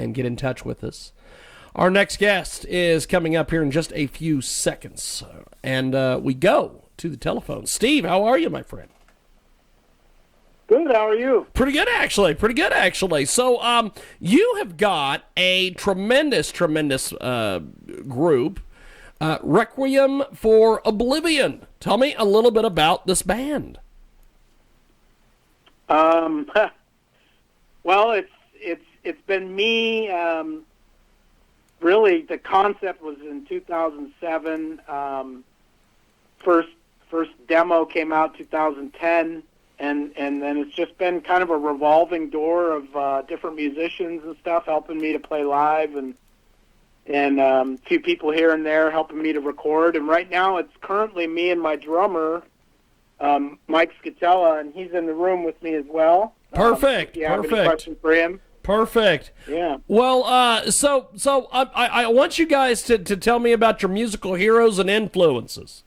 and get in touch with us. Our next guest is coming up here in just a few seconds, and we go to the telephone. Steve, how are you, my friend? Good, how are you? Pretty good, actually. So you have got a tremendous group, Requiem for Oblivion. Tell me a little bit about this band. Well, it's been me. Really, the concept was in 2007. First demo came out 2010, and then it's just been kind of a revolving door of different musicians and stuff helping me to play live, and a few people here and there helping me to record. And right now, it's currently me and my drummer, Mike Scatella, and he's in the room with me as well. Perfect. If you have any questions for him? Perfect. Yeah. Well, so I want you guys to tell me about your musical heroes and influences.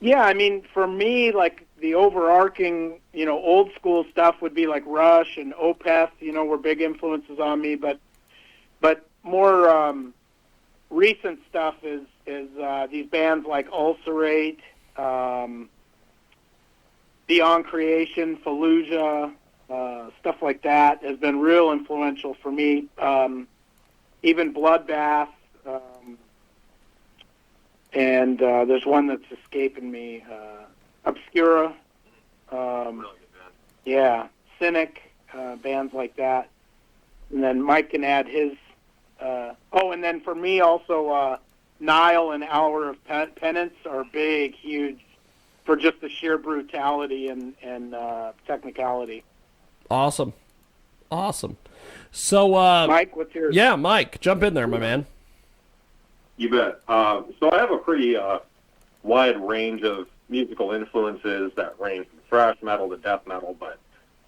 Yeah, I mean, for me, like the overarching, old school stuff would be like Rush and Opeth, were big influences on me. But more recent stuff is these bands like Ulcerate, Beyond Creation, Fallujah, stuff like that has been real influential for me. Even Bloodbath, and there's one that's escaping me, Obscura, really good band. Yeah, Cynic, bands like that. And then Mike can add his. And then for me also, Nile and Hour of Penance are big, huge, for just the sheer brutality and technicality. Awesome. So, Mike, what's yours? Yeah, Mike, jump in there, my man. You bet. So I have a pretty wide range of musical influences that range from thrash metal to death metal, but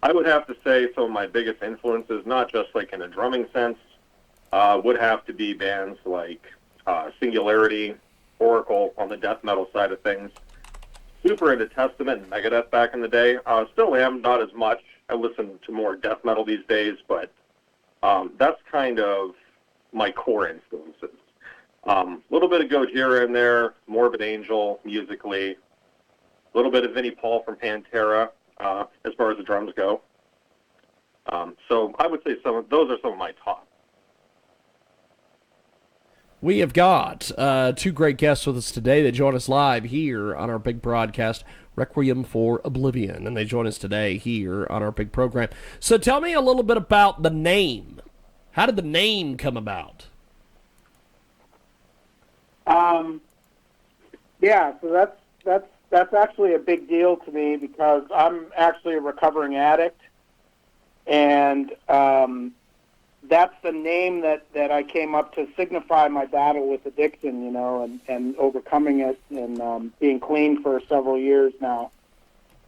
I would have to say some of my biggest influences, not just like in a drumming sense, would have to be bands like Singularity, Oracle on the death metal side of things. Super into Testament and Megadeth back in the day. Still am, not as much. I listen to more death metal these days, but that's kind of my core influences. A little bit of Gojira in there, Morbid Angel musically, a little bit of Vinnie Paul from Pantera as far as the drums go. So I would say those are some of my top. We have got two great guests with us today that join us live here on our big broadcast, Requiem for Oblivion, and they join us today here on our big program. So tell me a little bit about the name. How did the name come about? Yeah, so that's actually a big deal to me because I'm actually a recovering addict, and that's the name that I came up to signify my battle with addiction, and overcoming it and being clean for several years now.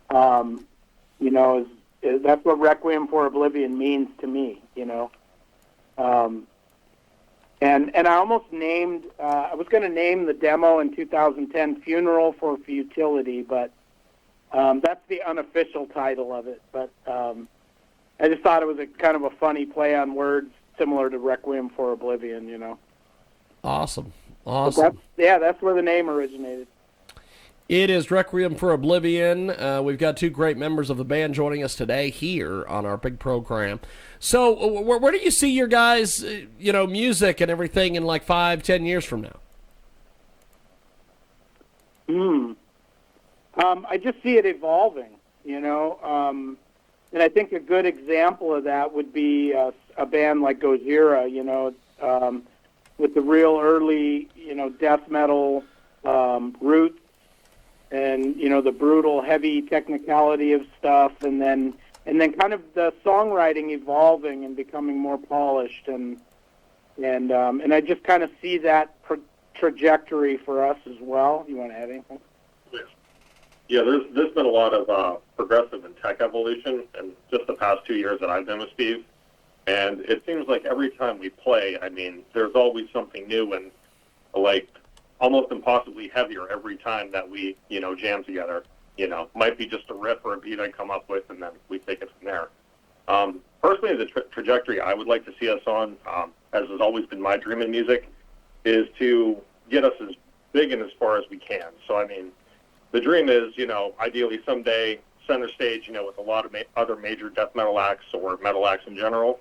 That's what Requiem for Oblivion means to me, And I almost named, I was going to name the demo in 2010 Funeral for Futility, but that's the unofficial title of it. But I just thought it was a kind of a funny play on words, similar to Requiem for Oblivion, Awesome. That's where the name originated. It is Requiem for Oblivion. We've got two great members of the band joining us today here on our big program. So where do you see your guys, music and everything in like 5-10 years from now? I just see it evolving, and I think a good example of that would be a band like Gojira, with the real early, death metal roots, and the brutal, heavy technicality of stuff, and then kind of the songwriting evolving and becoming more polished, and I just kind of see that trajectory for us as well. You want to add anything? Yeah, there's been a lot of progressive and tech evolution in just the past 2 years that I've been with Steve, and it seems like every time we play, there's always something new and like almost impossibly heavier every time that we, jam together. Might be just a riff or a beat I come up with, and then we take it from there. Personally, the trajectory I would like to see us on, as has always been my dream in music, is to get us as big and as far as we can. So, I mean, the dream is, ideally someday center stage, with a lot of other major death metal acts or metal acts in general.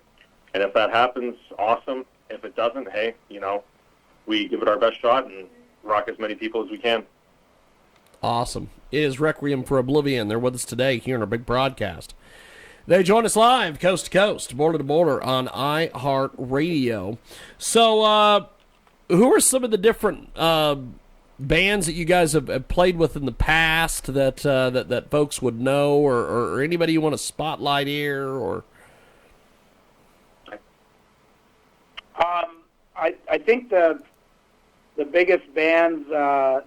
And if that happens, awesome. If it doesn't, hey, we give it our best shot and rock as many people as we can. Awesome. It is Requiem for Oblivion. They're with us today here in our big broadcast. They join us live, coast to coast, border to border on iHeartRadio. So, who are some of the different bands that you guys have played with in the past that folks would know, or anybody you want to spotlight here, or? I think the biggest bands that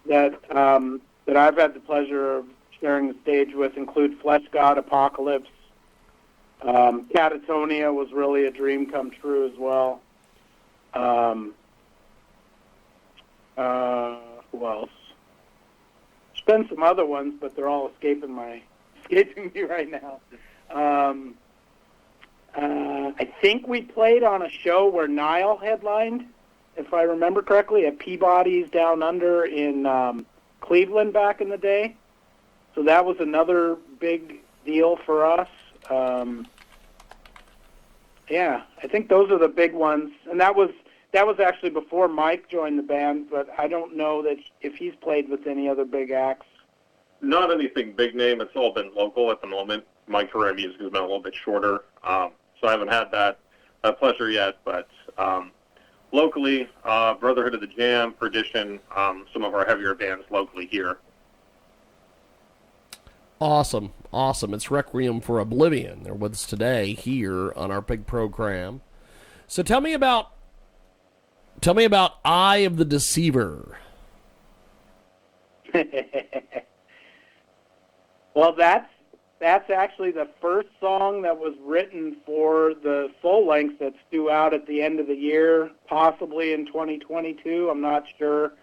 I've had the pleasure of sharing the stage with include Flesh God, Apocalypse. Catatonia was really a dream come true as well. Who else? There's been some other ones, but they're all escaping me right now. I think we played on a show where Nile headlined, if I remember correctly, at Peabody's Down Under in Cleveland back in the day. So that was another big deal for us. Yeah, I think those are the big ones. And that was actually before Mike joined the band, but I don't know that if he's played with any other big acts. Not anything big name. It's all been local at the moment. My career in music has been a little bit shorter, so I haven't had that pleasure yet. But locally, Brotherhood of the Jam, Perdition, some of our heavier bands locally here. Awesome. It's Requiem for Oblivion. They're with us today here on our big program. So tell me about Eye of the Deceiver. Well, that's actually the first song that was written for the full length that's due out at the end of the year, possibly in 2022. I'm not sure.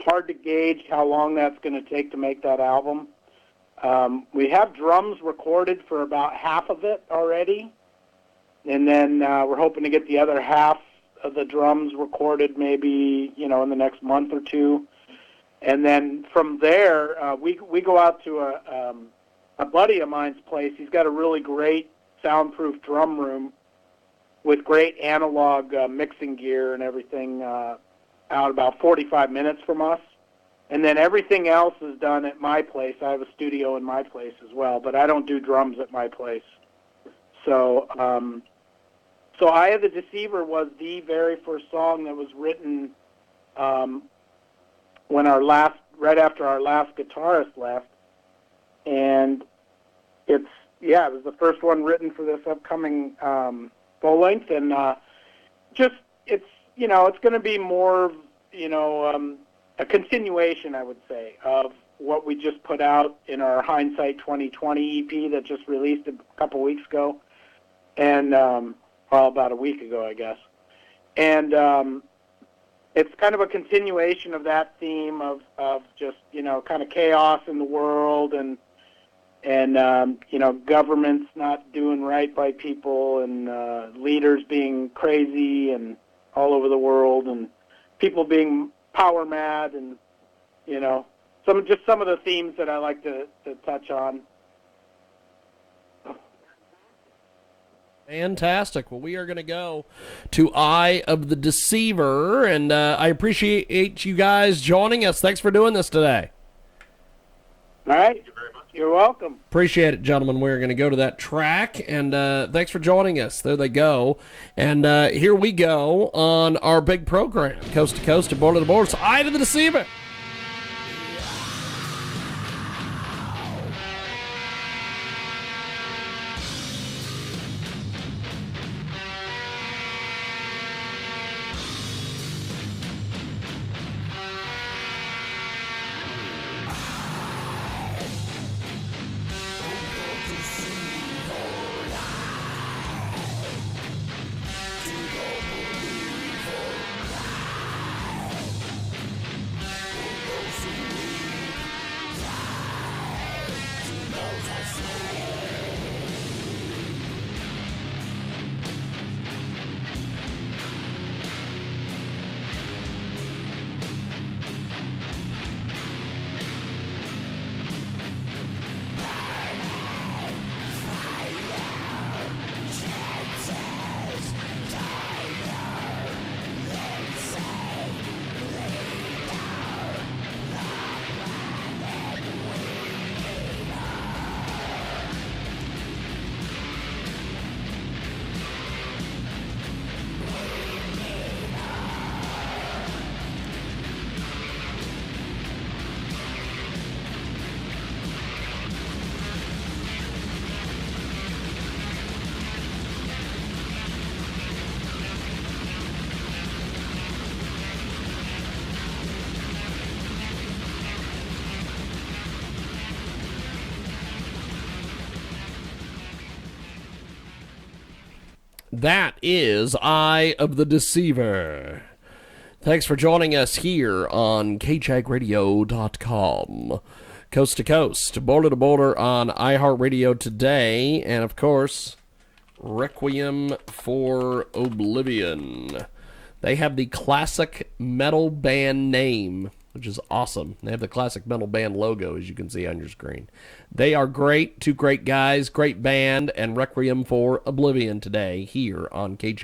Hard to gauge how long that's going to take to make that album. We have drums recorded for about half of it already, and then we're hoping to get the other half of the drums recorded maybe, in the next month or two. And then from there, we go out to a buddy of mine's place. He's got a really great soundproof drum room with great analog mixing gear and everything out about 45 minutes from us. And then everything else is done at my place. I have a studio in my place as well, but I don't do drums at my place. So Eye of the Deceiver was the very first song that was written right after our last guitarist left. And it was the first one written for this upcoming full length, and it's going to be more, a continuation, I would say, of what we just put out in our Hindsight 2020 EP that just released a couple weeks ago, and about a week ago, I guess. And it's kind of a continuation of that theme of just, kind of chaos in the world and governments not doing right by people and leaders being crazy and all over the world and people being power mad and, some of the themes that I like to touch on. Fantastic. Well, we are going to go to Eye of the Deceiver, and I appreciate you guys joining us. Thanks for doing this today. All right. Thank you very much. You're welcome. Appreciate it, gentlemen. We're going to go to that track, and thanks for joining us. There they go. And here we go on our big program, coast to coast and border to border. It's Eye of the Deceiver. That is Eye of the Deceiver. Thanks for joining us here on KJAGradio.com. Coast to coast, border to border on iHeartRadio today, and of course, Requiem for Oblivion. They have the classic metal band name, which is awesome. They have the classic metal band logo, as you can see on your screen. They are great, two great guys, great band, and Requiem for Oblivion today here on KJ.